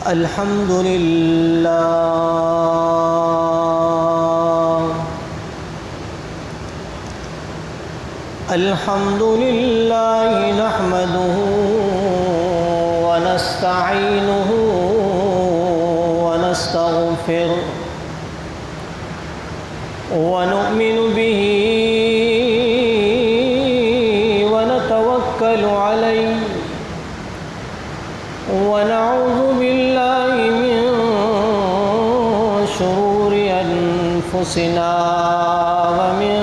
الحمد لله الحمد لله نحمده ونستعينه ونستغفره ونؤمن به ونتوكل عليه ونعوذ بالله من شرور أنفسنا ومن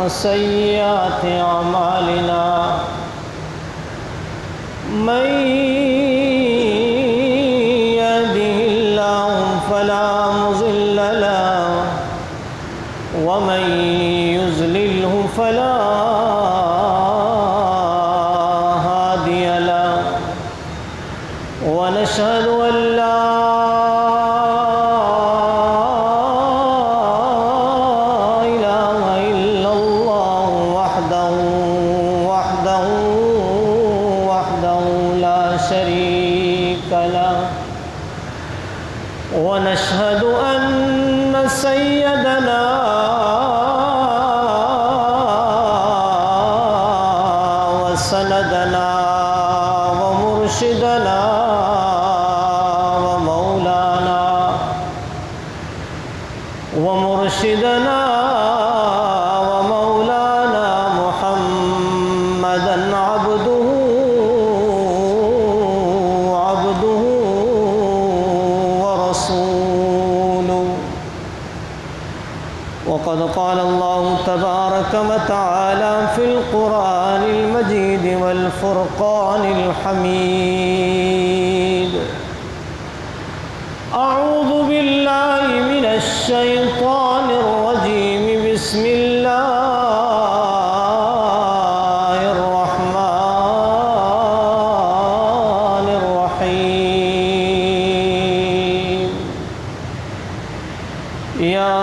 سيئات أعمالنا من يهده الله فلا مضل له ومن يضلله فلا هادي له ونشهد أن لا إله إلا الله وحده لا شريك له ونشهد أن سيدنا وسندنا ومرشدنا ومولانا محمدا عبده ورسوله وقد قال الله تبارك وتعالى في القرآن المجيد والفرقان الحميد أعوذ بالله من الشيطان الرجيم بسم الله الرحمن الرحيم يا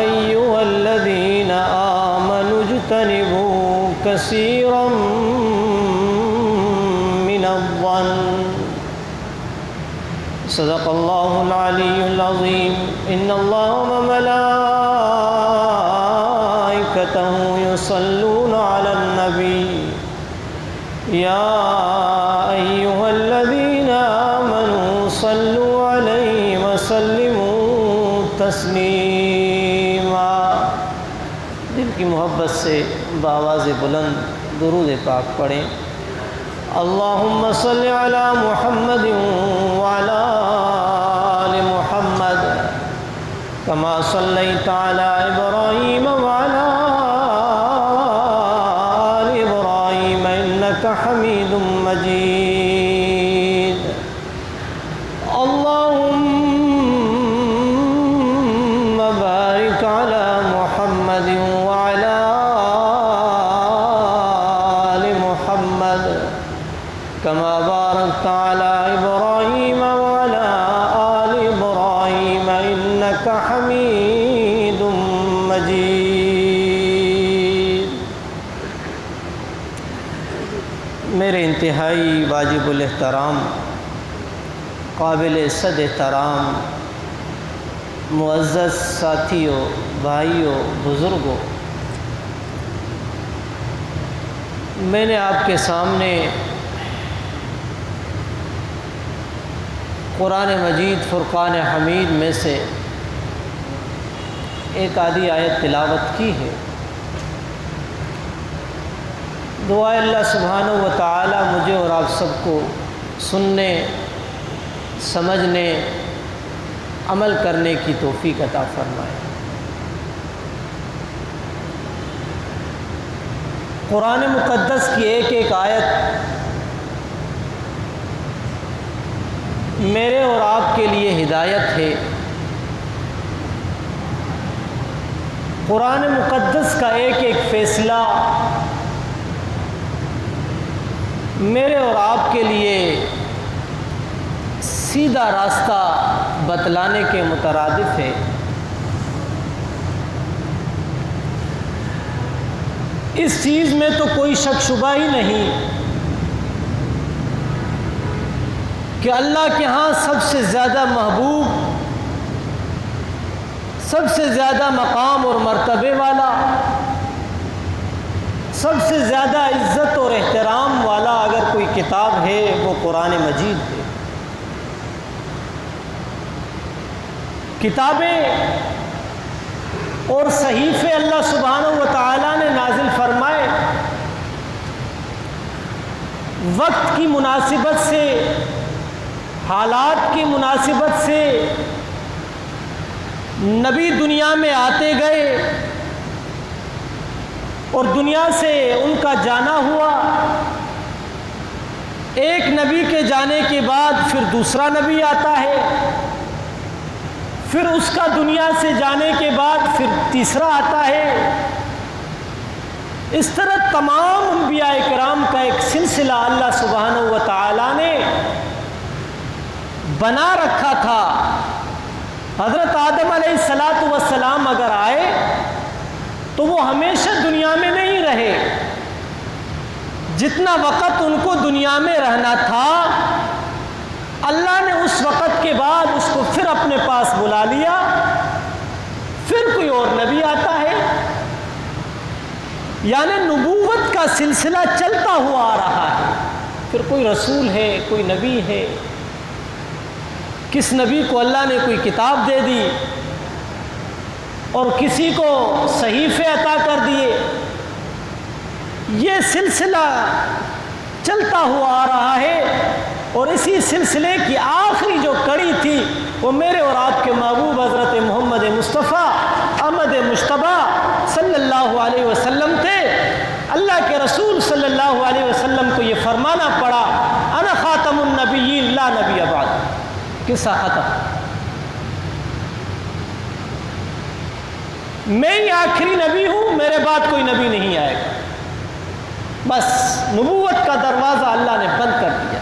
أيها الذين آمنوا اجتنبوا كثيرا من الظن صدق الله العلي العظيم إن الله وملائكته يصلون على النبي يا أيها الذين آمنوا صلوا عليه وسلموا تسلیما۔ دل کی محبت سے بآواز بلند درود پاک پڑھیں۔ اللہم صل علی محمد وعلی آل محمد کما صلیت علی ابراہیم وعلی آل ابراہیم انک حمید مجید۔ اللہم بارک علی محمد وعلی آل محمد كما باركت على إبراهيم وعلى آل إبراهيم إنك حميد مجيد۔ میرے انتہائی واجب الاحترام، قابل صد احترام معزز ساتھیوں، بھائیوں، بزرگوں، میں نے آپ کے سامنے قرآن مجید فرقان حمید میں سے ایک آدھی آیت تلاوت کی ہے۔ دعا اللہ سبحانہ و تعالی مجھے اور آپ سب کو سننے، سمجھنے، عمل کرنے کی توفیق عطا فرمائے۔ قرآن مقدس کی ایک ایک آیت میرے اور آپ کے لیے ہدایت ہے۔ قرآن مقدس کا ایک ایک فیصلہ میرے اور آپ کے لیے سیدھا راستہ بتلانے کے مترادف ہے۔ اس چیز میں تو کوئی شک شبہ ہی نہیں کہ اللہ کے ہاں سب سے زیادہ محبوب، سب سے زیادہ مقام اور مرتبے والا، سب سے زیادہ عزت اور احترام والا اگر کوئی کتاب ہے وہ قرآن مجید ہے۔ کتابیں اور صحیفے اللہ سبحانہ و تعالیٰ نے نازل فرمائے، وقت کی مناسبت سے، حالات کی مناسبت سے نبی دنیا میں آتے گئے اور دنیا سے ان کا جانا ہوا۔ ایک نبی کے جانے کے بعد پھر دوسرا نبی آتا ہے، پھر اس کا دنیا سے جانے کے بعد پھر تیسرا آتا ہے۔ اس طرح تمام انبیاء کرام کا ایک سلسلہ اللہ سبحانہ و تعالیٰ نے بنا رکھا تھا۔ حضرت آدم علیہ السلام اگر آئے تو وہ ہمیشہ دنیا میں نہیں رہے، جتنا وقت ان کو دنیا میں رہنا تھا اللہ نے اس وقت کے بعد اس کو پھر اپنے پاس بلا لیا، پھر کوئی اور نبی آتا ہے، یعنی نبوت کا سلسلہ چلتا ہوا آ رہا ہے۔ پھر کوئی رسول ہے، کوئی نبی ہے، کس نبی کو اللہ نے کوئی کتاب دے دی اور کسی کو صحیفے عطا کر دیے، یہ سلسلہ چلتا ہوا آ رہا ہے۔ اور اسی سلسلے کی آخری جو کڑی تھی وہ میرے اور آپ کے محبوب حضرت محمد مصطفیٰ احمد مجتبیٰ صلی اللہ علیہ وسلم تھے۔ اللہ کے رسول صلی اللہ علیہ وسلم کو یہ فرمانا پڑا، انا خاتم النبیین لا نبی بعد۔ قصہ ختم، میں ہی آخری نبی ہوں، میرے بعد کوئی نبی نہیں آئے گا۔ بس نبوت کا دروازہ اللہ نے بند کر دیا۔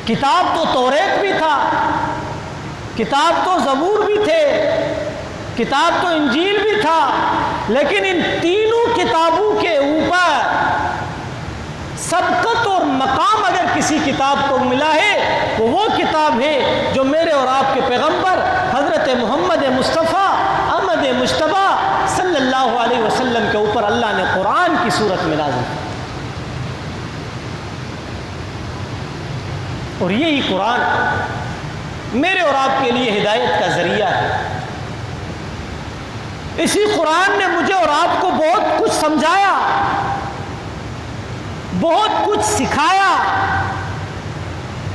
کتاب تو توریت بھی تھا، کتاب تو زبور بھی تھے، کتاب تو انجیل بھی تھا، لیکن ان تینوں کتابوں کے اوپر سبقت اور مقام اگر کسی کتاب کو ملا ہے تو وہ کتاب ہے جو میرے اور آپ کے پیغمبر حضرت محمد مصطفیٰ احمد مجتبیٰ صلی اللہ علیہ وسلم کے اوپر اللہ نے قرآن کی صورت میں نازل کی۔ اور یہی قرآن میرے اور آپ کے لیے ہدایت کا ذریعہ ہے۔ اسی قرآن نے مجھے اور آپ کو بہت کچھ سمجھایا، بہت کچھ سکھایا،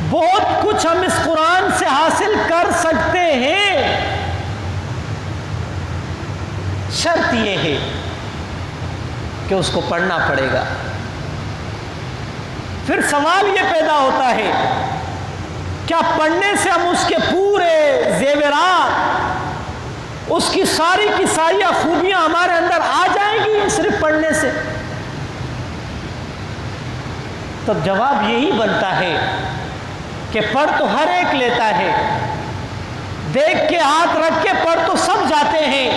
بہت کچھ ہم اس قرآن سے حاصل کر سکتے ہیں۔ شرط یہ ہے کہ اس کو پڑھنا پڑے گا۔ پھر سوال یہ پیدا ہوتا ہے، کیا پڑھنے سے ہم اس کے پورے زیورات، اس کی ساری کی ساری خوبیاں ہمارے اندر آ جائیں گی صرف پڑھنے سے؟ تب جواب یہی بنتا ہے کہ پڑھ تو ہر ایک لیتا ہے، دیکھ کے ہاتھ رکھ کے پڑھ تو سب جاتے ہیں،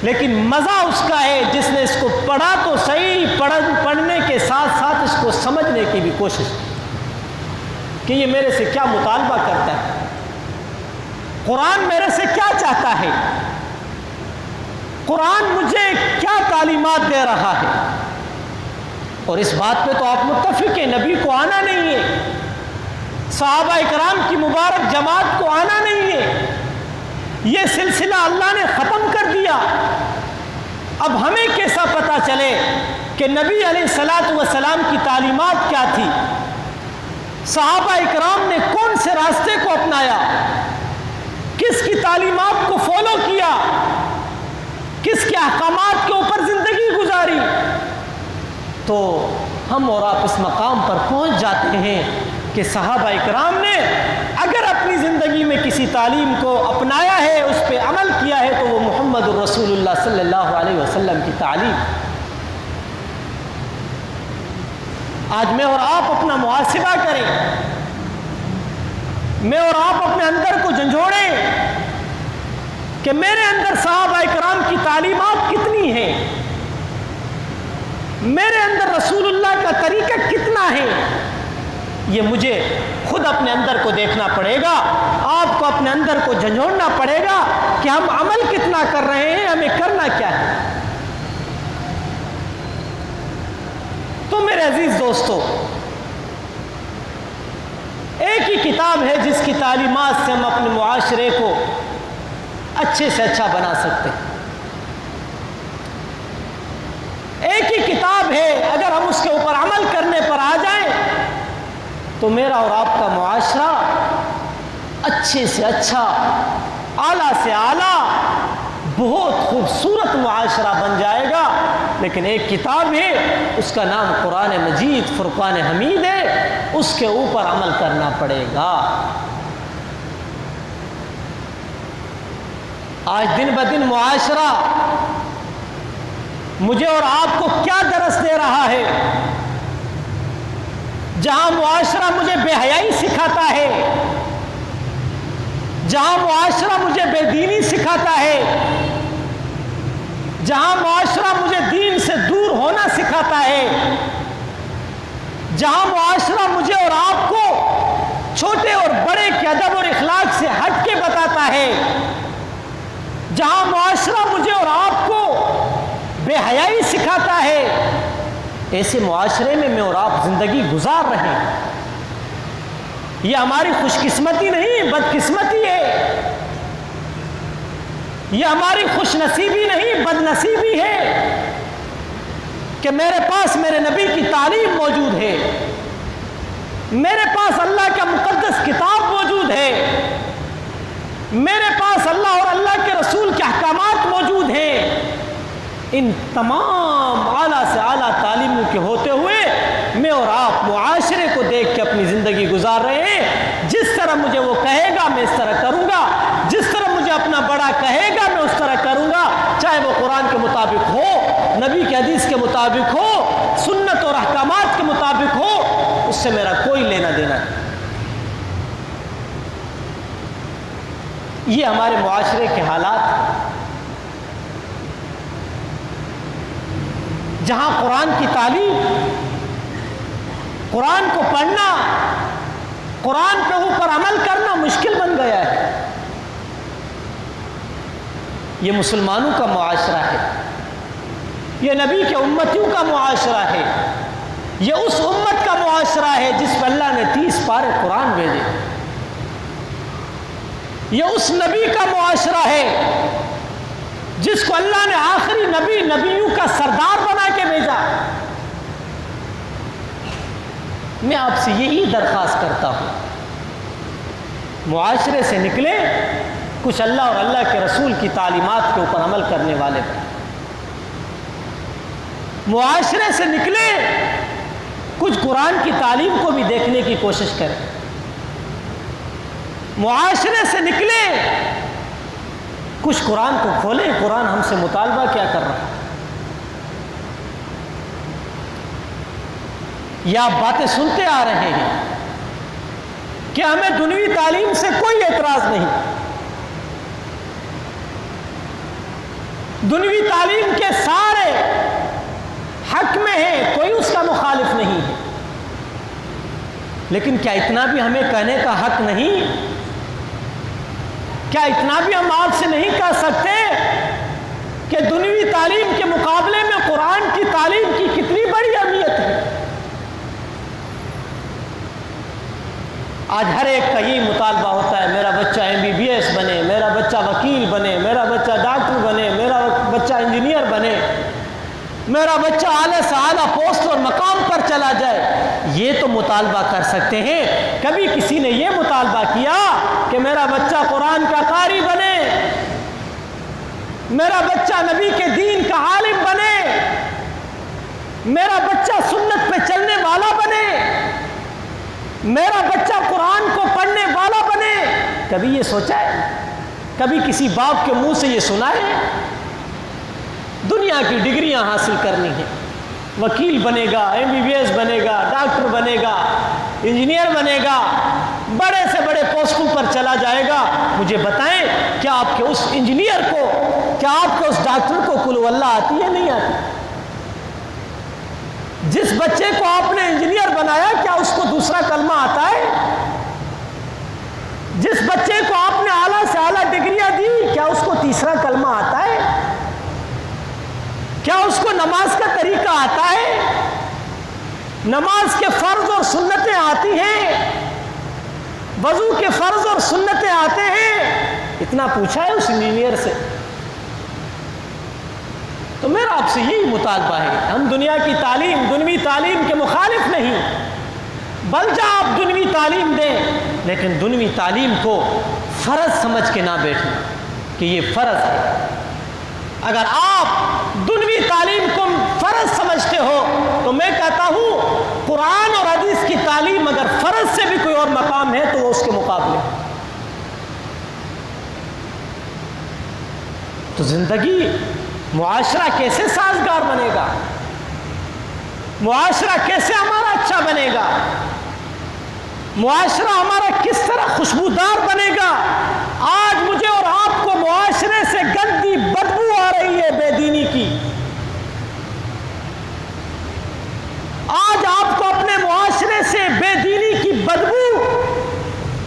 لیکن مزہ اس کا ہے جس نے اس کو پڑھا تو صحیح، پڑھنے کے ساتھ ساتھ اس کو سمجھنے کی بھی کوشش کہ یہ میرے سے کیا مطالبہ کرتا ہے، قرآن میرے سے کیا چاہتا ہے، قرآن مجھے کیا تعلیمات دے رہا ہے۔ اور اس بات پہ تو آپ متفق ہیں، نبی کو آنا نہیں ہے، صحابہ اکرام کی مبارک جماعت کو آنا نہیں ہے، یہ سلسلہ اللہ نے ختم کر دیا۔ اب ہمیں کیسا پتہ چلے کہ نبی علیہ السلام کی تعلیمات کیا تھی، صحابہ اکرام نے کون سے راستے کو اپنایا، کس کی تعلیمات کو فالو کیا، کس کے احکامات کے اوپر زندگی گزاری؟ تو ہم اور آپ اس مقام پر پہنچ جاتے ہیں کہ صحابہ اکرام نے اگر اپنی زندگی میں کسی تعلیم کو اپنایا ہے، اس پہ عمل کیا ہے، تو وہ محمد الرسول اللہ صلی اللہ علیہ وسلم کی تعلیم۔ آج میں اور آپ اپنا محاسبہ کریں، میں اور آپ اپنے اندر کو جھنجھوڑیں کہ میرے اندر صحابہ اکرام کی تعلیمات کتنی ہیں، میرے اندر رسول اللہ کا طریقہ کتنا ہے، یہ مجھے خود اپنے اندر کو دیکھنا پڑے گا، آپ کو اپنے اندر کو جھنجھوڑنا پڑے گا کہ ہم عمل کتنا کر رہے ہیں، ہمیں کرنا کیا ہے۔ تو میرے عزیز دوستو، ایک ہی کتاب ہے جس کی تعلیمات سے ہم اپنے معاشرے کو اچھے سے اچھا بنا سکتے ہیں۔ ایک ہی کتاب ہے، اگر ہم اس کے اوپر عمل کرنے پر آ جائیں تو میرا اور آپ کا معاشرہ اچھے سے اچھا، اعلیٰ سے اعلیٰ، بہت خوبصورت معاشرہ بن جائے گا۔ لیکن ایک کتاب ہے، اس کا نام قرآن مجید فرقان حمید ہے، اس کے اوپر عمل کرنا پڑے گا۔ آج دن بدن معاشرہ مجھے اور آپ کو کیا درس دے رہا ہے؟ جہاں معاشرہ مجھے بے حیائی سکھاتا ہے، جہاں معاشرہ مجھے بے دینی سکھاتا ہے، جہاں معاشرہ مجھے دین سے دور ہونا سکھاتا ہے، جہاں معاشرہ مجھے اور آپ کو چھوٹے اور بڑے کے ادب اور اخلاق سے ہٹ کے بتاتا ہے، جہاں معاشرہ مجھے اور آپ کو بے حیائی سکھاتا ہے، ایسے معاشرے میں اور آپ زندگی گزار رہے ہیں۔ یہ ہماری خوش قسمتی نہیں، بد قسمتی ہے۔ یہ ہماری خوش نصیبی نہیں، بد نصیبی ہے کہ میرے پاس میرے نبی کی تعلیم موجود ہے، میرے پاس اللہ کا مقدس کتاب موجود ہے، میرے پاس اللہ اور اللہ کے رسول کے احکامات موجود ہیں۔ ان تمام اعلیٰ سے اعلیٰ تعلیموں کے ہوتے ہوئے میں اور آپ معاشرے کو دیکھ کے اپنی زندگی گزار رہے ہیں۔ جس طرح مجھے وہ کہے گا میں اس طرح کروں گا، جس طرح مجھے اپنا بڑا کہے گا میں اس طرح کروں گا، چاہے وہ قرآن کے مطابق ہو، نبی کے حدیث کے مطابق ہو، سنت اور احکامات کے مطابق ہو، اس سے میرا کوئی لینا دینا نہیں۔ یہ ہمارے معاشرے کے حالات ہیں۔ جہاں قرآن کی تعلیم، قرآن کو پڑھنا، قرآن کے اوپر عمل کرنا مشکل بن گیا ہے۔ یہ مسلمانوں کا معاشرہ ہے، یہ نبی کے امتیوں کا معاشرہ ہے، یہ اس امت کا معاشرہ ہے جس پر اللہ نے 30 پارے قرآن بھیجے، یہ اس نبی کا معاشرہ ہے جس کو اللہ نے آخری نبی، نبیوں کا سردار بنا کے بھیجا۔ میں آپ سے یہی درخواست کرتا ہوں، معاشرے سے نکلے کچھ اللہ اور اللہ کے رسول کی تعلیمات کے اوپر عمل کرنے والے بنے، معاشرے سے نکلے کچھ قرآن کی تعلیم کو بھی دیکھنے کی کوشش کریں، معاشرے سے نکلے کچھ قرآن کو کھولیں، قرآن ہم سے مطالبہ کیا کر رہا ہے۔ یا آپ باتیں سنتے آ رہے ہیں کہ ہمیں دنیوی تعلیم سے کوئی اعتراض نہیں، دنیوی تعلیم کے سارے حق میں ہیں، کوئی اس کا مخالف نہیں ہے، لیکن کیا اتنا بھی ہمیں کہنے کا حق نہیں؟ کیا اتنا بھی ہم آپ سے نہیں کہہ سکتے کہ دنیوی تعلیم کے مقابلے میں قرآن کی تعلیم کی کتنی بڑی اہمیت ہے؟ آج ہر ایک کا یہ مطالبہ ہوتا ہے، میرا بچہ MBBS بنے، میرا بچہ وکیل بنے، میرا بچہ ڈاکٹر بنے، میرا بچہ انجینئر بنے، میرا بچہ اعلیٰ سے اعلیٰ پوسٹ اور مقام پر چلا جائے۔ یہ تو مطالبہ کر سکتے ہیں، کبھی کسی نے یہ مطالبہ کیا کہ میرا بچہ قرآن کا قاری بنے، میرا بچہ نبی کے دین کا عالم بنے، میرا بچہ سنت پہ چلنے والا بنے، میرا بچہ قرآن کو پڑھنے والا بنے؟ کبھی یہ سوچا ہے؟ کبھی کسی باپ کے منہ سے یہ سنا ہے؟ دنیا کی ڈگریاں حاصل کرنی ہیں، وکیل بنے گا، MBBS بنے گا، ڈاکٹر بنے گا، انجینئر بنے گا، بڑے سے بڑے پوسٹوں پر چلا جائے گا۔ مجھے بتائیں، کیا آپ کے اس انجینئر کو، کیا آپ کے اس ڈاکٹر کو قل ہو اللہ آتی ہے؟ نہیں آتی؟ جس بچے کو آپ نے انجینئر بنایا کیا اس کو دوسرا کلمہ آتا ہے؟ جس بچے کو آپ نے اعلیٰ سے اعلیٰ ڈگریاں دی کیا اس کو تیسرا کلمہ آتا ہے؟ کیا اس کو نماز کا طریقہ آتا ہے؟ نماز کے فرض اور سنتیں آتی ہیں، وضو کے فرض اور سنتیں آتے ہیں؟ اتنا پوچھا ہے اس انجینئر سے؟ تو میرا آپ سے یہی مطالبہ ہے، ہم دنیا کی تعلیم، دنیوی تعلیم کے مخالف نہیں، بلجا آپ دنیوی تعلیم دیں، لیکن دنیوی تعلیم کو فرض سمجھ کے نہ بیٹھیں کہ یہ فرض ہے۔ اگر آپ دنیوی تعلیم کو فرض سمجھتے ہو تو میں کہتا ہوں قرآن اور حدیث کی تعلیم اگر فرض سے بھی کوئی اور مقام ہے تو وہ اس کے مقابلے۔ تو زندگی، معاشرہ کیسے سازگار بنے گا؟ معاشرہ کیسے ہمارا اچھا بنے گا؟ معاشرہ ہمارا کس طرح خوشبودار بنے گا؟ آج مجھے اور آپ کو معاشرے سے گندی بدبو آ رہی ہے بے دینی کی۔ آج آپ کو اپنے معاشرے سے بے دینی کی بدبو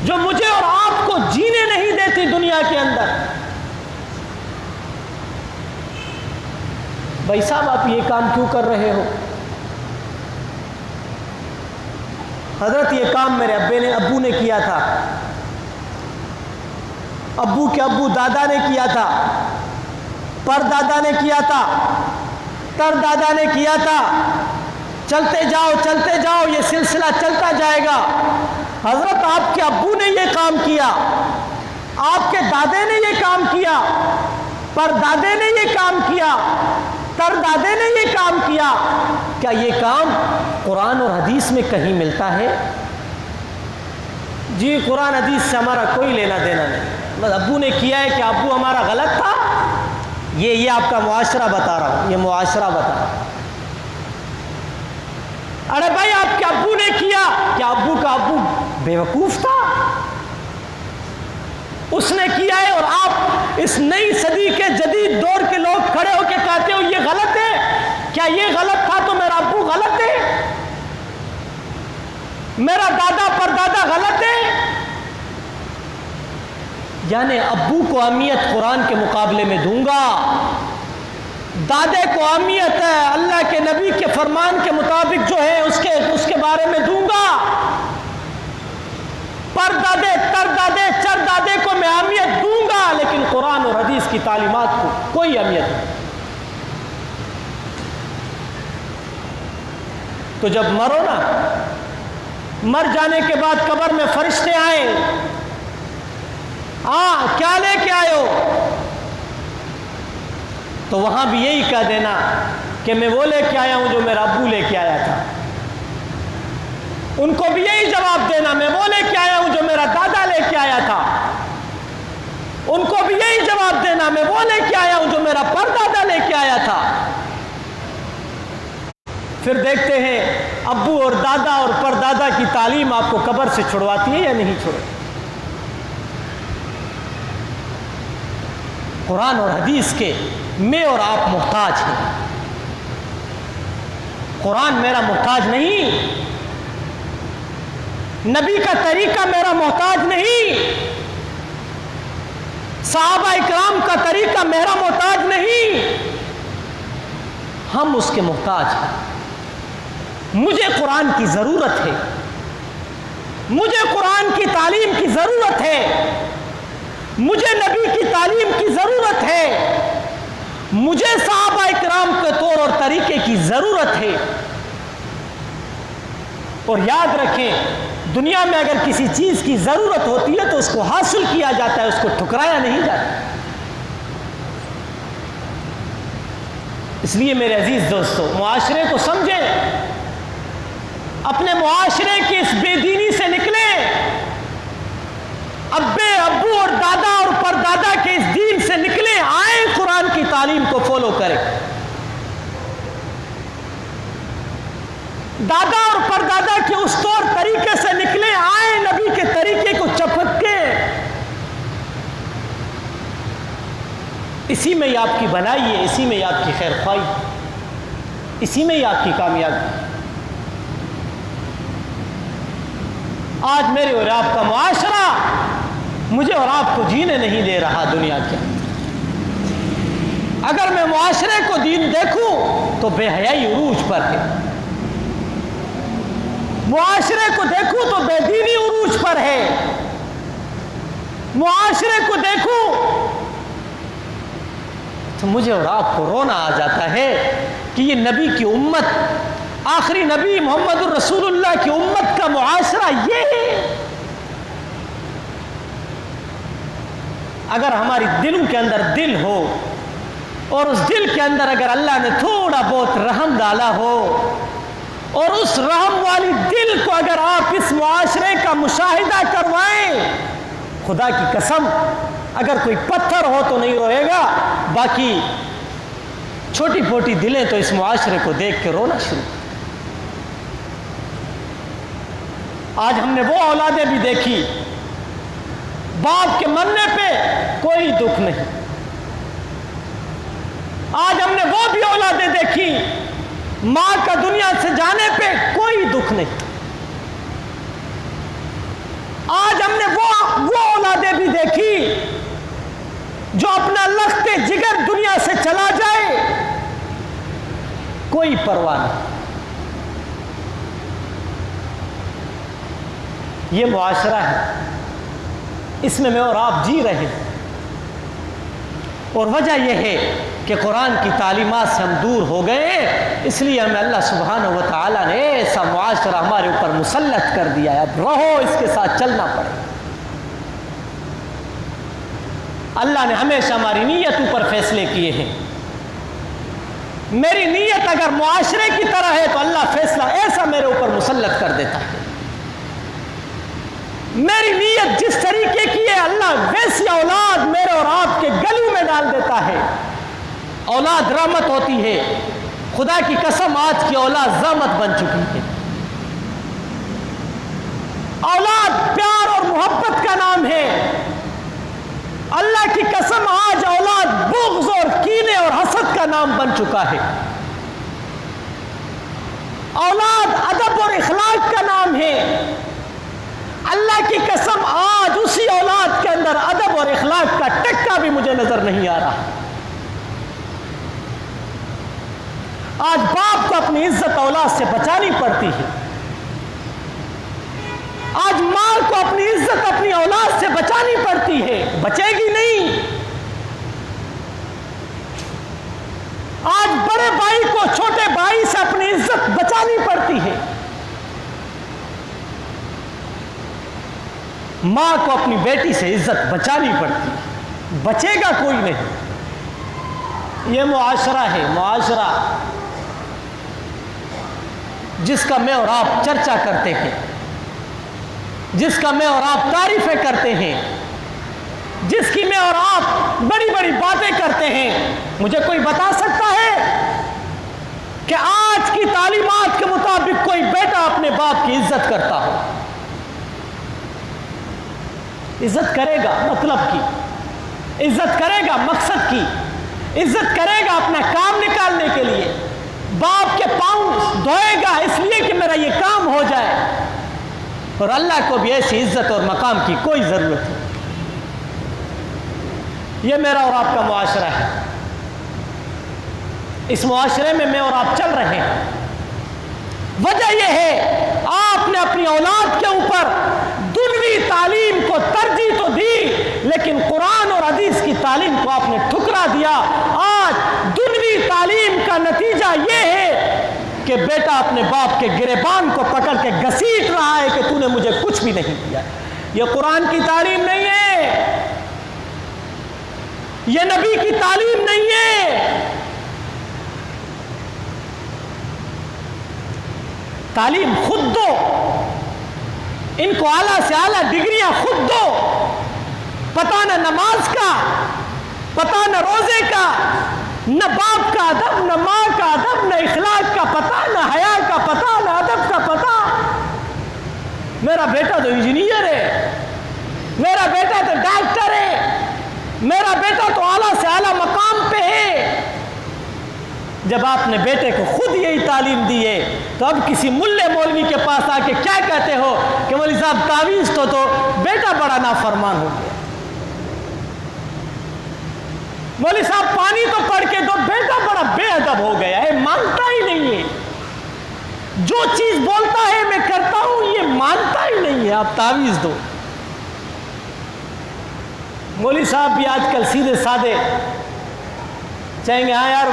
جو مجھے اور آپ کو جینے نہیں دیتی دنیا کے اندر۔ بھائی صاحب آپ یہ کام کیوں کر رہے ہو؟ حضرت یہ کام میرے ابو نے کیا تھا، ابو کے ابو دادا نے کیا تھا، پر دادا نے کیا تھا، تر دادا نے کیا تھا، چلتے جاؤ یہ سلسلہ چلتا جائے گا۔ حضرت آپ کے ابو نے یہ کام کیا، آپ کے دادے نے یہ کام کیا، پر دادے نے یہ کام کیا، تر دادے نے یہ کام کیا۔ کیا یہ کام قرآن اور حدیث میں کہیں ملتا ہے؟ جی قرآن حدیث سے ہمارا کوئی لینا دینا نہیں، بس ابو نے کیا ہے کہ ابو ہمارا غلط تھا، یہ آپ کا معاشرہ بتا رہا ہوں، یہ معاشرہ بتا رہا ہوں۔ ارے بھائی آپ کے ابو نے کیا، کیا ابو کا ابو بیوقوف تھا؟ اس نے کیا ہے اور آپ اس نئی صدی کے جدید دور کے لوگ کھڑے ہو کے کہتے ہو یہ غلط ہے۔ کیا یہ غلط تھا تو میرا ابو غلط ہے؟ میرا دادا پر دادا غلط ہے؟ یعنی ابو کو اہمیت قرآن کے مقابلے میں دوں گا، دادے کو اہمیت ہے اللہ کے نبی کے فرمان کے مطابق جو ہے اس کے بارے میں دوں گا، پر دادے تر دادے چر دادے کو میں اہمیت دوں گا، لیکن قرآن اور حدیث کی تعلیمات کو کوئی اہمیت نہیں۔ تو جب مرو نا، مر جانے کے بعد قبر میں فرشتے آئے، کیا لے کے آئے ہو؟ تو وہاں بھی یہی کہہ دینا کہ میں وہ لے کے آیا ہوں جو میرا ابو لے کے آیا تھا۔ ان کو بھی یہی جواب دینا میں وہ لے کے آیا ہوں جو میرا دادا لے کے آیا تھا۔ ان کو بھی یہی جواب دینا میں وہ لے کے آیا ہوں جو میرا پردادا لے کے آیا تھا۔ پھر دیکھتے ہیں ابو اور دادا اور پردادا کی تعلیم آپ کو قبر سے چھڑواتی ہے یا نہیں چھڑواتی؟ قرآن اور حدیث کے میں اور آپ محتاج ہیں، قرآن میرا محتاج نہیں، نبی کا طریقہ میرا محتاج نہیں، صحابہ اکرام کا طریقہ میرا محتاج نہیں، ہم اس کے محتاج ہیں۔ مجھے قرآن کی ضرورت ہے، مجھے قرآن کی تعلیم کی ضرورت ہے، مجھے نبی کی تعلیم کی ضرورت ہے، مجھے صحابہ اکرام کے طور اور طریقے کی ضرورت ہے۔ اور یاد رکھیں دنیا میں اگر کسی چیز کی ضرورت ہوتی ہے تو اس کو حاصل کیا جاتا ہے، اس کو ٹھکرایا نہیں جاتا۔ اس لیے میرے عزیز دوستو معاشرے کو سمجھیں، اپنے معاشرے کی اس بے دینی سے نکلیں، ابو اور دادا اور پردادا کے اس دین سے نکلیں، آئیں قرآن کی تعلیم کو فالو کریں، دادا اور پردادا کے اس طور طریقے سے نکلیں، آئیں نبی کے طریقے کو چپکیں۔ اسی میں آپ کی بھلائی ہے، اسی میں آپ کی خیر خواہی۔ اسی میں ہی آپ کی کامیابی۔ آج میرے اور آپ کا معاشرہ مجھے اور آپ کو جینے نہیں دے رہا دنیا کے۔ اگر میں معاشرے کو دین دیکھوں تو بے حیائی عروج پر ہے، معاشرے کو دیکھوں تو بے دینی عروج پر ہے، معاشرے کو دیکھوں تو مجھے اور آپ کو رونا آ جاتا ہے کہ یہ نبی کی امت، آخری نبی محمد الرسول اللہ کی امت کا معاشرہ یہ ہے۔ اگر ہماری دلوں کے اندر دل ہو اور اس دل کے اندر اگر اللہ نے تھوڑا بہت رحم ڈالا ہو اور اس رحم والی دل کو اگر آپ اس معاشرے کا مشاہدہ کروائیں، خدا کی قسم اگر کوئی پتھر ہو تو نہیں روئے گا، باقی چھوٹی پھوٹی دلیں تو اس معاشرے کو دیکھ کے رونا شروع۔ آج ہم نے وہ اولادیں بھی دیکھی، باپ کے مرنے پہ کوئی دکھ نہیں۔ آج ہم نے وہ بھی اولادیں دیکھی، ماں کا دنیا سے جانے پہ کوئی دکھ نہیں۔ آج ہم نے وہ اولادیں بھی دیکھی جو اپنا لخت جگر دنیا سے چلا جائے، کوئی پرواہ نہیں۔ یہ معاشرہ ہے، اس میں اور آپ جی رہے ہیں، اور وجہ یہ ہے کہ قرآن کی تعلیمات سے ہم دور ہو گئے، اس لیے ہمیں اللہ سبحانہ و تعالیٰ نے ایسا معاشرہ ہمارے اوپر مسلط کر دیا ہے۔ اب رہو اس کے ساتھ چلنا پڑے۔ اللہ نے ہمیشہ ہماری نیت اوپر فیصلے کیے ہیں۔ میری نیت اگر معاشرے کی طرح ہے تو اللہ فیصلہ ایسا میرے اوپر مسلط کر دیتا ہے۔ میری نیت جس طریقے کی ہے اللہ ویسی اولاد میرے اور آپ کے گلوں میں ڈال دیتا ہے۔ اولاد رحمت ہوتی ہے، خدا کی قسم آج کی اولاد زحمت بن چکی ہے۔ اولاد پیار اور محبت کا نام ہے، اللہ کی قسم آج اولاد بغض اور کینے اور حسد کا نام بن چکا ہے۔ اولاد ادب اور اخلاق کا نام ہے، اللہ کی قسم آج اسی اولاد کے اندر ادب اور اخلاق کا ٹکا بھی مجھے نظر نہیں آ رہا۔ آج باپ کو اپنی عزت اولاد سے بچانی پڑتی ہے، آج ماں کو اپنی عزت اپنی اولاد سے بچانی پڑتی ہے، بچے گی نہیں۔ آج بڑے بھائی کو چھوٹے بھائی سے اپنی عزت بچانی پڑتی ہے، ماں کو اپنی بیٹی سے عزت بچانی پڑتی ہے، بچے گا کوئی نہیں۔ یہ معاشرہ ہے، معاشرہ جس کا میں اور آپ چرچا کرتے ہیں، جس کا میں اور آپ تعریفیں کرتے ہیں، جس کی میں اور آپ بڑی بڑی باتیں کرتے ہیں۔ مجھے کوئی بتا سکتا ہے کہ آج کی تعلیمات کے مطابق کوئی بیٹا اپنے باپ کی عزت کرتا ہو؟ عزت کرے گا مطلب کی، عزت کرے گا مقصد کی، عزت کرے گا اپنا کام نکالنے کے لیے، باپ کے پاؤں دھوئے گا اس لیے کہ میرا یہ کام ہو جائے، اور اللہ کو بھی ایسی عزت اور مقام کی کوئی ضرورت نہیں۔ یہ میرا اور آپ کا معاشرہ ہے، اس معاشرے میں میں اور آپ چل رہے ہیں۔ وجہ یہ ہے آپ نے اپنی اولاد کے اوپر دنوی تعلیم کو ترجیح تو دی، لیکن قرآن اور حدیث کی تعلیم کو آپ نے ٹھکرا دیا۔ آج دنوی تعلیم کا نتیجہ یہ ہے کہ بیٹا اپنے باپ کے گریبان کو پکڑ کے گھسیٹ رہا ہے کہ تو نے مجھے کچھ بھی نہیں دیا۔ یہ قرآن کی تعلیم نہیں ہے، یہ نبی کی تعلیم نہیں ہے۔ تعلیم خود دو، ان کو اعلیٰ سے اعلیٰ ڈگریاں خود دو، پتہ نہ نماز کا، پتہ نہ روزے کا، نہ باپ کا ادب، نہ ماں کا ادب، نہ اخلاق کا پتہ، نہ حیا کا پتہ، نہ ادب کا پتہ۔ میرا بیٹا تو انجینئر ہے، میرا بیٹا تو ڈاکٹر ہے، میرا بیٹا تو اعلیٰ سے اعلیٰ مقام پہ ہے۔ جب آپ نے بیٹے کو خود یہی تعلیم دی ہے تو اب کسی ملے مولوی کے پاس آ کے کیا کہتے ہو کہ مولوی صاحب تعویذ تو بیٹا بڑا نافرمان ہو گیا، مولوی صاحب پانی تو پڑھ کے دو، بیٹا بڑا بے ادب ہو گیا ہے، مانتا ہی نہیں ہے، جو چیز بولتا ہے میں کرتا ہوں یہ مانتا ہی نہیں ہے، آپ تعویذ دو۔ مولوی صاحب بھی آج کل سیدھے سادے چاہیں گے ہاں یار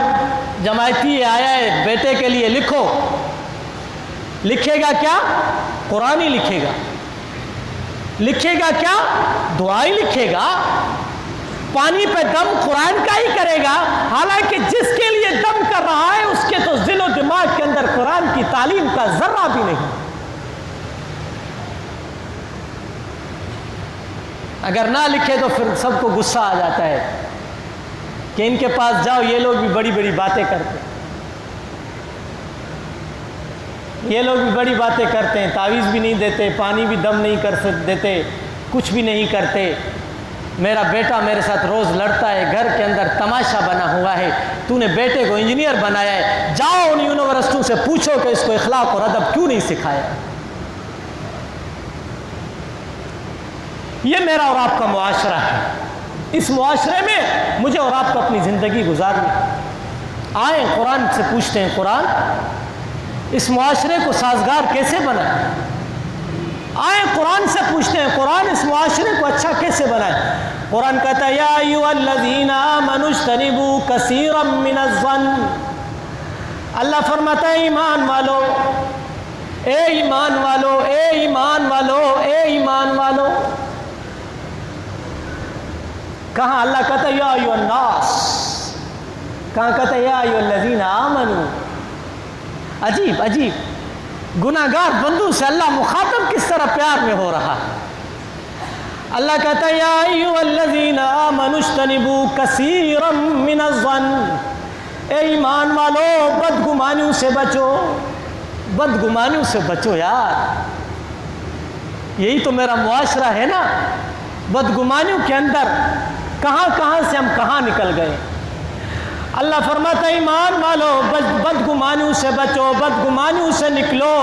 جماعتی آیا ہے بیٹے کے لیے لکھو، لکھے گا کیا؟ قرآن ہی لکھے گا، لکھے گا کیا؟ دعا ہی لکھے گا، پانی پہ دم قرآن کا ہی کرے گا، حالانکہ جس کے لیے دم کر رہا ہے اس کے تو ذہن و دماغ کے اندر قرآن کی تعلیم کا ذرہ بھی نہیں۔ اگر نہ لکھے تو پھر سب کو غصہ آ جاتا ہے کہ ان کے پاس جاؤ یہ لوگ بھی بڑی بڑی باتیں کرتے ہیں، یہ لوگ بھی بڑی باتیں کرتے ہیں، تعویذ بھی نہیں دیتے، پانی بھی دم نہیں کر دیتے، کچھ بھی نہیں کرتے، میرا بیٹا میرے ساتھ روز لڑتا ہے، گھر کے اندر تماشا بنا ہوا ہے، تو نے بیٹے کو انجینئر بنایا ہے، جاؤ ان یونیورسٹیوں سے پوچھو کہ اس کو اخلاق اور ادب کیوں نہیں سکھایا۔ یہ میرا اور آپ کا معاشرہ ہے، اس معاشرے میں مجھے اور آپ کو اپنی زندگی گزارنی۔ آئیں قرآن سے پوچھتے ہیں، قرآن اس معاشرے کو سازگار کیسے بنائے؟ آئیں قرآن سے پوچھتے ہیں، قرآن اس معاشرے کو اچھا کیسے بنائے؟ قرآن کہتا ہے یا ایھا الذین آمنوا اجتنبوا کثیرا من الظن، اللہ فرماتا ہے ایمان والو، اے ایمان والو، اے ایمان والو، اے ایمان والو۔ کہاں اللہ کہتا ہے یا ایھا الناس، کہاں کہتا ہے یا ایھا الذین آمنوا؟ عجیب عجیب، گناہگار بندوں سے اللہ مخاطب کس طرح پیار میں ہو رہا ہے۔ اللہ کہتا ہے یا ایھا الذین آمنوا اجتنبوا کثیرا من الظن، اے ایمان والو بدگمانیوں سے بچو، بدگمانیوں سے بچو یار، یہی تو میرا معاشرہ ہے نا، بدگمانیوں کے اندر کہاں کہاں سے ہم کہاں نکل گئے۔ اللہ فرماتا ہے ایمان والو بدگمانیوں سے بچو، بدگمانیوں سے نکلو،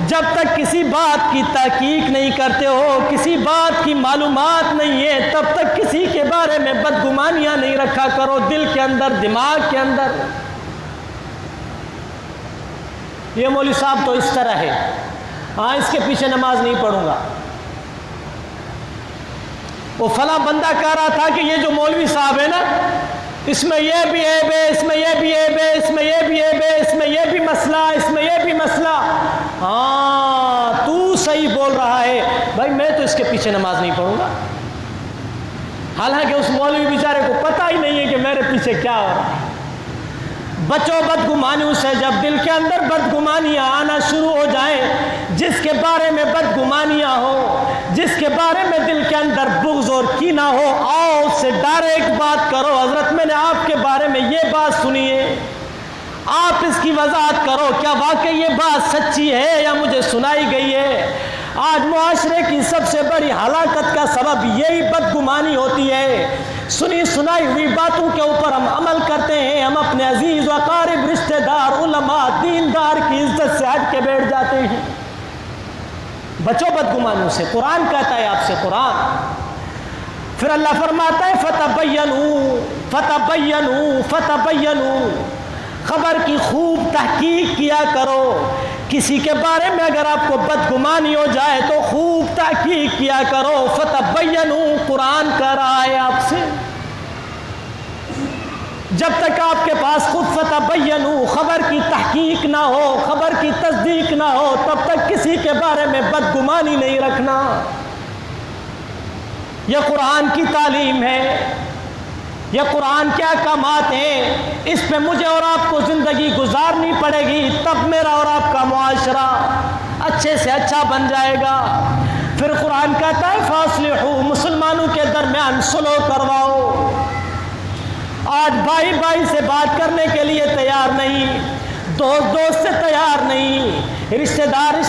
جب تک کسی بات کی تحقیق نہیں کرتے ہو، کسی بات کی معلومات نہیں ہے، تب تک کسی کے بارے میں بدگمانیاں نہیں رکھا کرو دل کے اندر، دماغ کے اندر۔ یہ مولوی صاحب تو اس طرح ہے، ہاں اس کے پیچھے نماز نہیں پڑھوں گا، وہ فلاں بندہ کہہ رہا تھا کہ یہ جو مولوی صاحب ہے نا اس میں یہ بھی عیب ہے، اس میں یہ بھی عیب ہے، اس میں یہ بھی عیب ہے، اس میں یہ بھی مسئلہ، اس میں یہ بھی مسئلہ، ہاں تو صحیح بول رہا ہے بھائی، میں تو اس کے پیچھے نماز نہیں پڑھوں گا، حالانکہ اس مولوی بیچارے کو پتہ ہی نہیں ہے کہ میرے پیچھے کیا ہو رہا ہے۔ بچو بدگمانیوں سے، جب دل کے اندر بدگمانیاں آنا شروع ہو جائیں، جس کے بارے میں بدگمانیاں ہو، جس کے بارے میں دل کے اندر بغض اور کینہ ہو، آؤ اس سے ڈائریکٹ بات کرو، حضرت میں نے آپ کے بارے میں یہ بات سنی ہے، آپ اس کی وضاحت کرو، کیا واقعی یہ بات سچی ہے یا مجھے سنائی گئی ہے؟ آج معاشرے کی سب سے بڑی ہلاکت کا سبب یہی بدگمانی ہوتی ہے، سنی سنائی ہوئی باتوں کے اوپر ہم عمل کرتے ہیں، ہم اپنے عزیز و اقارب، رشتہ دار، علماء، دیندار کی عزت سے ہٹ کے بیٹھ جاتے ہیں۔ بچو بدگمانیوں سے، قرآن کہتا ہے آپ سے، قرآن۔ پھر اللہ فرماتا ہے فتبینوا فتبینوا فتبینوا، خبر کی خوب تحقیق کیا کرو، کسی کے بارے میں اگر آپ کو بدگمانی ہو جائے تو خوب تحقیق کیا کرو۔ فتبینوا قرآن کہہ رہا ہے آپ سے، جب تک آپ کے پاس خود فتبینوا خبر کی تحقیق نہ ہو، خبر کی تصدیق نہ ہو، تب تک کسی کے بارے میں بدگمانی نہیں رکھنا۔ یہ قرآن کی تعلیم ہے، یہ قرآن کے احکامات ہیں، اس پہ مجھے اور آپ کو زندگی گزارنی پڑے گی، تب میرا اور آپ کا معاشرہ اچھے سے اچھا بن جائے گا۔ پھر قرآن کہتا ہے فاصلحوا، مسلمانوں کے درمیان صلح کرواؤ۔ آج بھائی بھائی سے بات کرنے کے لیے تیار نہیں، دوست دوست سے تیار نہیں، رشتہ دار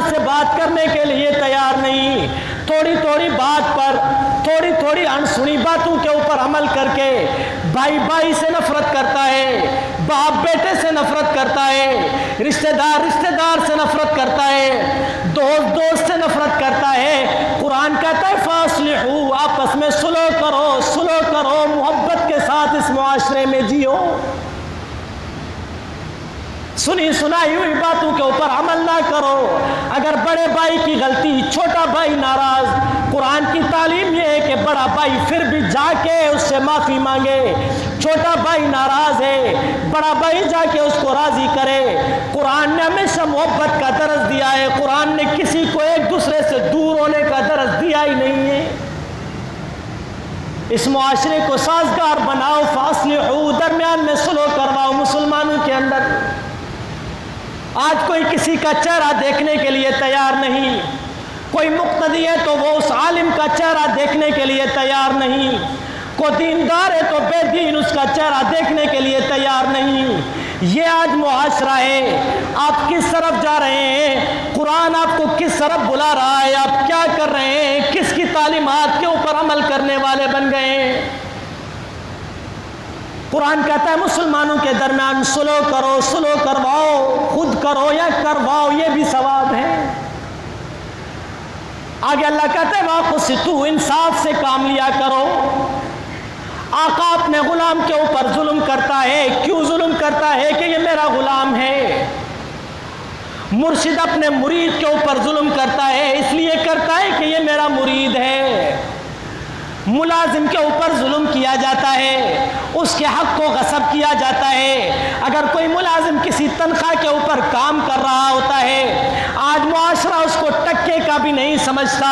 سے بات کرنے کے لیے تیار نہیں، تھوڑی تھوڑی بات پر، تھوڑی تھوڑی انسنی باتوں کے اوپر عمل کر کے بھائی بھائی سے نفرت کرتا ہے، باپ بیٹے سے نفرت کرتا ہے، رشتہ دار سے نفرت کرتا ہے، دوست سے نفرت کرتا ہے۔ قرآن کہتا ہے فاصلحوا، آپس میں صلح کرو، محبت کے ساتھ اس معاشرے میں جیو۔ سنی سنائی ہوئی باتوں کے اوپر عمل نہ کرو۔ اگر بڑے بھائی کی غلطی، چھوٹا بھائی ناراض، قرآن کی تعلیم یہ ہے کہ بڑا بھائی پھر بھی جا کے اس سے معافی مانگے۔ چھوٹا بھائی ناراض ہے، بڑا بھائی جا کے اس کو راضی کرے۔ قرآن نے ہمیشہ محبت کا درس دیا ہے، قرآن نے کسی کو ایک دوسرے سے دور ہونے کا درس دیا ہی نہیں ہے۔ اس معاشرے کو سازگار بناؤ، فاصلحوا، درمیان میں صلح کرواؤ مسلمانوں کے اندر۔ آج کوئی کسی کا چہرہ دیکھنے کے لیے تیار نہیں، کوئی مقتدی ہے تو وہ اس عالم کا چہرہ دیکھنے کے لیے تیار نہیں، کوئی دیندار ہے تو بے دین اس کا چہرہ دیکھنے کے لیے تیار نہیں۔ یہ آج معاشرہ ہے۔ آپ کس طرف جا رہے ہیں؟ قرآن آپ کو کس طرف بلا رہا ہے؟ آپ کیا کر رہے ہیں؟ کس کی تعلیمات کے اوپر عمل کرنے والے بن گئے ہیں؟ قرآن کہتا ہے مسلمانوں کے درمیان صلح کرو، صلح کرواؤ، خود کرو یا کرواؤ، یہ بھی ثواب ہے۔ آگے اللہ کہتا ہے وَاقْسِطُوا، انصاف سے کام لیا کرو۔ آقا اپنے غلام کے اوپر ظلم کرتا ہے، کیوں ظلم کرتا ہے؟ کہ یہ میرا غلام ہے۔ مرشد اپنے مرید کے اوپر ظلم کرتا ہے، اس لیے کرتا ہے کہ یہ میرا مرید ہے۔ ملازم کے اوپر ظلم کیا جاتا ہے، اس کے حق کو غصب کیا جاتا ہے۔ اگر کوئی ملازم کسی تنخواہ کے اوپر کام کر رہا ہوتا ہے، آج معاشرہ اس کو ٹکے کا بھی نہیں سمجھتا،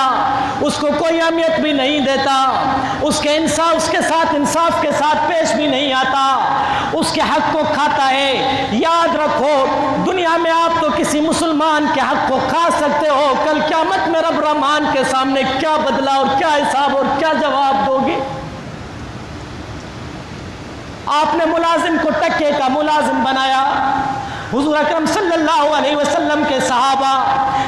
اس کو کوئی اہمیت بھی نہیں دیتا، اس کے ساتھ انصاف کے ساتھ پیش بھی نہیں آتا، اس کے حق کو کھاتا ہے۔ یاد رکھو، دنیا میں آپ تو کسی مسلمان کے حق کو کھا سکتے ہو، کل قیامت میں رب رحمان کے سامنے کیا بدلہ اور کیا حساب اور کیا جواب دو گے؟ آپ نے ملازم کو ٹکے کا ملازم بنایا۔ حضور اکرم صلی اللہ علیہ وسلم کے صحابہ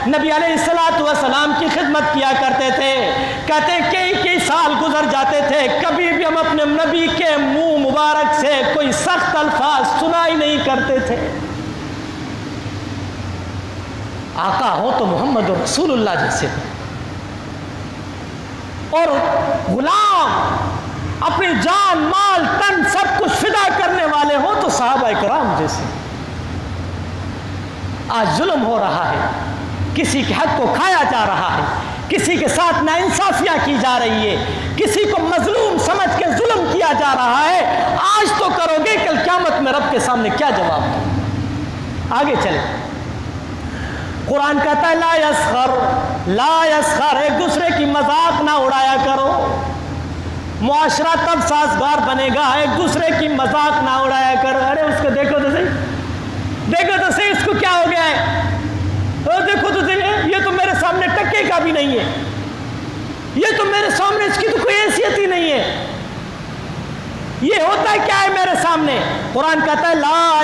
نبی علیہ الصلوۃ والسلام کی خدمت کیا کرتے تھے، کہتے کئی سال گزر جاتے تھے، کبھی بھی ہم اپنے نبی کے منہ مبارک سے کوئی سخت الفاظ سنا ہی نہیں کرتے تھے۔ آقا ہو تو محمد رسول اللہ جیسے، اور غلام اپنی جان مال تن سب کچھ فدا کرنے والے ہو تو صحابہ کرام جیسے۔ آج ظلم ہو رہا ہے، کسی کے حق کو کھایا جا رہا ہے، کسی کے ساتھ ناانصافیاں کی جا رہی ہے، کسی کو مظلوم سمجھ کے ظلم کیا جا رہا ہے۔ آج تو کرو گے، کل قیامت میں رب کے سامنے کیا جواب دو؟ آگے چلیں۔ قرآن کہتا ہے لا یسخر، ایک دوسرے کی مذاق نہ اڑایا کرو۔ معاشرہ تب سازگار بنے گا، ایک دوسرے کی مذاق نہ اڑایا کرو۔ ارے اس کو دیکھو تو صحیح، اس کو کیا ہو گیا ہے؟ دیکھو تو صحیح، یہ تو میرے سامنے ٹکے کا بھی نہیں ہے، یہ تو میرے سامنے اس کی تو کوئی حیثیت ہی نہیں ہے، یہ ہوتا ہے کیا ہے میرے سامنے؟ قرآن کہتا ہے لا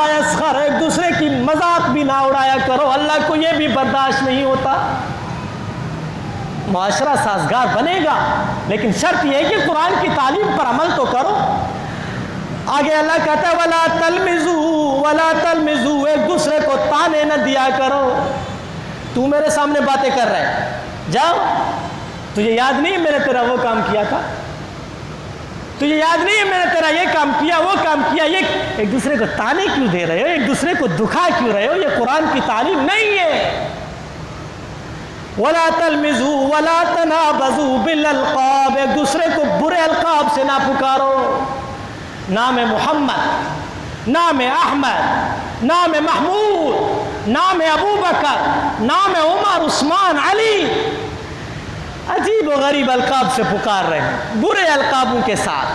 یسخر، ایک دوسرے کی مذاق بھی نہ اڑایا کرو۔ اللہ کو یہ بھی برداشت نہیں ہوتا۔ معاشرہ سازگار بنے گا، لیکن شرط یہ ہے کہ قرآن کی تعلیم پر عمل تو کرو۔ آگے اللہ کہتا ہے وَلَا تَلْمِزُوا، ایک دوسرے کو تانے نہ دیا کرو۔ تو میرے سامنے باتیں کر رہا ہے، جاؤ، تجھے یاد نہیں ہے میں نے تیرا وہ کام کیا تھا؟ تجھے یاد نہیں ہے میں نے تیرا یہ کام کیا، وہ کام کیا؟ یہ ایک دوسرے کو تانے کیوں دے رہے ہو؟ ایک دوسرے کو دکھا کیوں رہے ہو؟ یہ قرآن کی تعلیم نہیں ہے۔ وَلَا تَلْمِزُوا وَلَا تَنَابَزُوا بِالْأَلْقَابِ، ایک دوسرے کو برے القاب سے نہ پکارو۔ نام محمد، نام احمد، نام محمود، نام ابو بکر، نام عمر، عثمان، علی، عجیب و غریب القاب سے پکار رہے ہیں، برے القابوں کے ساتھ۔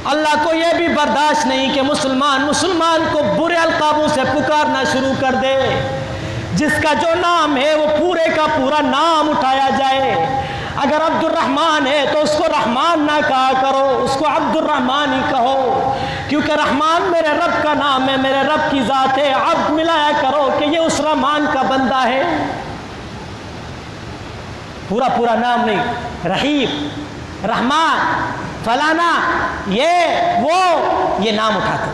اللہ کو یہ بھی برداشت نہیں کہ مسلمان کو برے القابوں سے پکارنا شروع کر دے۔ جس کا جو نام ہے وہ پورے کا پورا نام اٹھایا جائے۔ اگر عبد الرحمن ہے تو اس کو رحمان نہ کہا کرو، اس کو عبد الرحمن ہی کہو، کیونکہ رحمان میرے رب کا نام ہے، میرے رب کی ذات ہے۔ عبد ملایا کرو کہ یہ اس رحمان کا بندہ ہے، پورا نام نہیں۔ رحیم، رحمان، فلانا یہ وہ یہ نام اٹھاتے،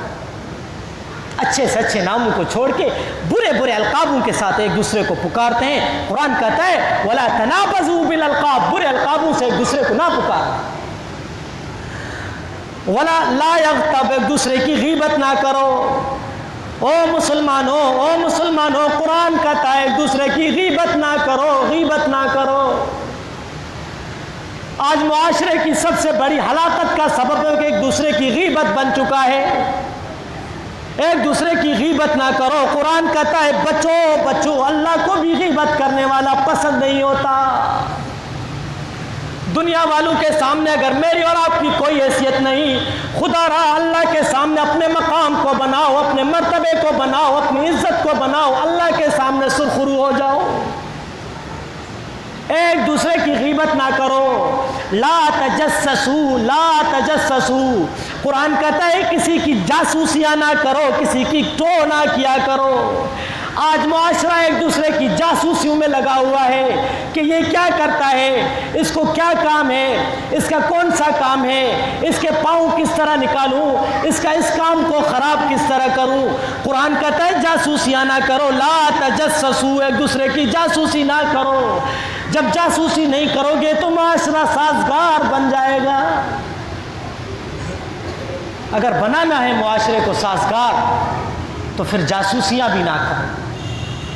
اچھے سے اچھے ناموں کو چھوڑ کے برے برے القابوں کے ساتھ ایک دوسرے کو پکارتے ہیں۔ قرآن کہتا ہے وَلَا تَنَابَزُوا بِالْأَلْقَابِ، برے القابوں سے ایک دوسرے کو نہ پکار۔ وَلَا لَا يَغْتَبْ، ایک دوسرے کی غیبت نہ کرو۔ او مسلمانوں قرآن کہتا ہے ایک دوسرے کی غیبت نہ کرو، غیبت نہ کرو۔ آج معاشرے کی سب سے بڑی ہلاکت کا سبب ہے کہ ایک دوسرے کی غیبت بن چکا ہے۔ ایک دوسرے کی غیبت نہ کرو۔ قرآن کہتا ہے بچو، اللہ کو بھی غیبت کرنے والا پسند نہیں ہوتا۔ دنیا والوں کے سامنے اگر میری اور آپ کی کوئی حیثیت نہیں، خدا رہا اللہ کے سامنے اپنے مقام کو بناؤ، اپنے مرتبے کو بناؤ، اپنی عزت کو بناؤ، اللہ کے سامنے سرخرو ہو جاؤ۔ ایک دوسرے کی غیبت نہ کرو۔ لا تجسسوا، قرآن کہتا ہے کسی کی جاسوسیاں نہ کرو، کسی کی ٹو نہ کیا کرو۔ آج معاشرہ ایک دوسرے کی جاسوسیوں میں لگا ہوا ہے کہ یہ کیا کرتا ہے، اس کو کیا کام ہے، اس کا کون سا کام ہے، اس کے پاؤں کس طرح نکالوں، اس کام کو خراب کس طرح کروں۔ قرآن کہتا ہے جاسوسیاں نہ کرو۔ لا تجسسوا، ایک دوسرے کی جاسوسی نہ کرو۔ جب جاسوسی نہیں کرو گے تو معاشرہ سازگار بن جائے گا۔ اگر بنانا ہے معاشرے کو سازگار تو پھر جاسوسیاں بھی نہ کرو۔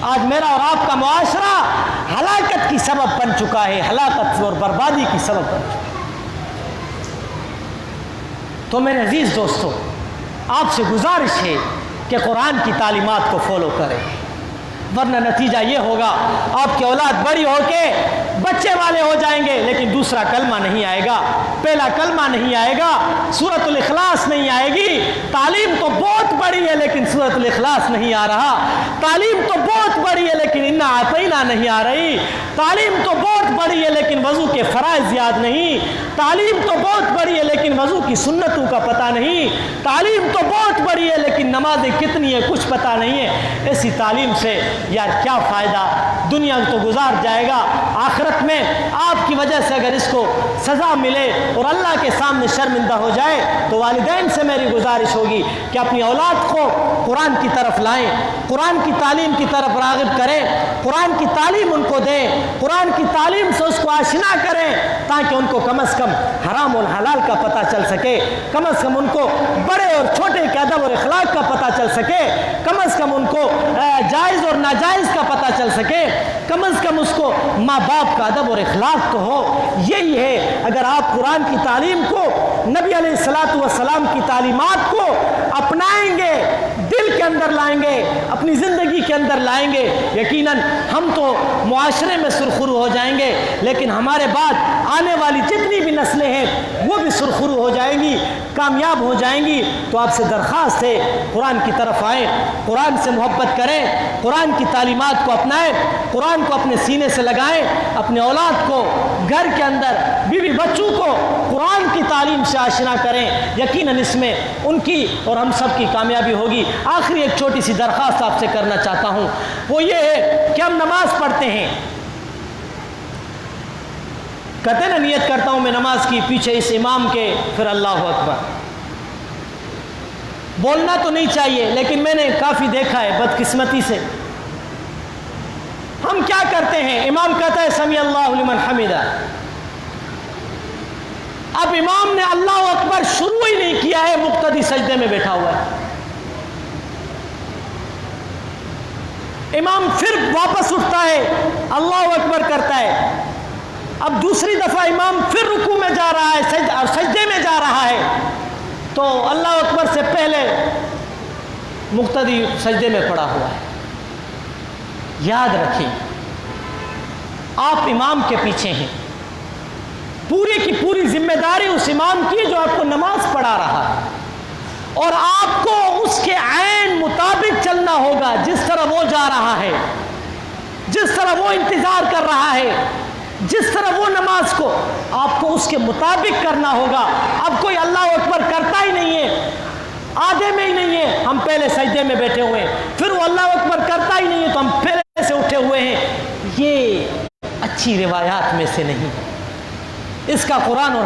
آج میرا اور آپ کا معاشرہ ہلاکت کی سبب بن چکا ہے، ہلاکت اور بربادی کی سبب بن چکا ہے۔ تو میرے عزیز دوستو، آپ سے گزارش ہے کہ قرآن کی تعلیمات کو فالو کریں، ورنہ نتیجہ یہ ہوگا آپ کی اولاد بڑی ہو کے بچے والے ہو جائیں گے لیکن دوسرا کلمہ نہیں آئے گا، پہلا کلمہ نہیں آئے گا، سورۃ الاخلاص نہیں آئے گی۔ تعلیم تو بہت بڑی ہے لیکن سورۃ الاخلاص نہیں آ رہا۔ تعلیم تو بہت بڑی ہے لیکن انا اعطینہ نہیں آ رہی۔ تعلیم تو بہت بڑی ہے لیکن وضو کے فرائض یاد نہیں۔ تعلیم تو بہت بڑی ہے لیکن وضو کی سنتوں کا پتہ نہیں۔ تعلیم تو بہت بڑی ہے لیکن نمازیں کتنی ہیں کچھ پتہ نہیں ہے۔ ایسی تعلیم سے یار کیا فائدہ، دنیا تو گزار جائے گا، آخرت میں آپ کی وجہ سے اگر اس کو سزا ملے اور اللہ کے سامنے شرمندہ ہو جائے تو والدین سے میری گزارش ہوگی کہ اپنی اولاد کو قرآن کی طرف لائیں، قرآن کی تعلیم کی طرف راغب کریں، قرآن کی تعلیم ان کو دیں، قرآن کی تعلیم سے اس کو آشنا کریں تاکہ ان کو کم از کم حرام اور حلال کا پتہ چل سکے، کم از کم ان کو بڑے اور چھوٹے کے ادب اور اخلاق کا پتہ چل سکے، کم از کم ان کو جائز اور ناجائز کا پتہ چل سکے، کم از کم اس کو ماں باپ کا ادب اور اخلاق تو ہو۔ یہی ہے اگر آپ قرآن کی تعلیم کو، نبی علیہ الصلوۃ والسلام کی تعلیمات کو اپنائیں گے، دل کے اندر لائیں گے، اپنی زندگی کے اندر لائیں گے، یقیناً ہم تو معاشرے میں سرخرو ہو جائیں گے لیکن ہمارے بعد آنے والی جتنی بھی نسلیں ہیں وہ بھی سرخرو ہو جائیں گی، کامیاب ہو جائیں گی۔ تو آپ سے درخواست ہے قرآن کی طرف آئیں، قرآن سے محبت کریں، قرآن کی تعلیمات کو اپنائیں، قرآن کو اپنے سینے سے لگائیں، اپنے اولاد کو گھر کے اندر بیوی بچوں کو قرآن کی تعلیم سے آشنا کریں، یقیناً اس میں ان کی اور ہم سب کی کامیابی ہوگی۔ آخری ایک چھوٹی سی درخواست آپ سے کرنا چاہتا ہوں، وہ یہ ہے کہ ہم نماز پڑھتے ہیں، کہتے ہیں نا نیت کرتا ہوں میں نماز کی پیچھے اس امام کے، پھر اللہ اکبر، بولنا تو نہیں چاہیے لیکن میں نے کافی دیکھا ہے بدقسمتی سے ہم کیا کرتے ہیں، امام کہتا ہے سمیع اللہ لمن حمدہ، اب امام نے اللہ اکبر شروع ہی نہیں کیا ہے، مقتدی سجدے میں بیٹھا ہوا ہے، امام پھر واپس اٹھتا ہے اللہ اکبر کرتا ہے، اب دوسری دفعہ امام پھر رکوع میں جا رہا ہے اور سجدے میں جا رہا ہے، تو اللہ اکبر سے پہلے مقتدی سجدے میں پڑا ہوا ہے۔ یاد رکھیں آپ امام کے پیچھے ہیں، پوری کی پوری ذمہ داری اس امام کی ہے جو آپ کو نماز پڑھا رہا ہے، اور آپ کو اس کے عین مطابق چلنا ہوگا، جس طرح وہ جا رہا ہے، جس طرح وہ انتظار کر رہا ہے، جس طرح وہ نماز کو آپ کو اس کے مطابق کرنا ہوگا۔ اب کوئی اللہ اکبر کرتا ہی نہیں ہے، آدھے میں ہی نہیں ہے، ہم پہلے سجدے میں بیٹھے ہوئے ہیں، پھر وہ اللہ اکبر کرتا ہی نہیں ہے تو ہم پہلے سے اٹھے ہوئے ہیں، یہ اچھی روایات میں سے نہیں ہے۔ اس کا قرآن اور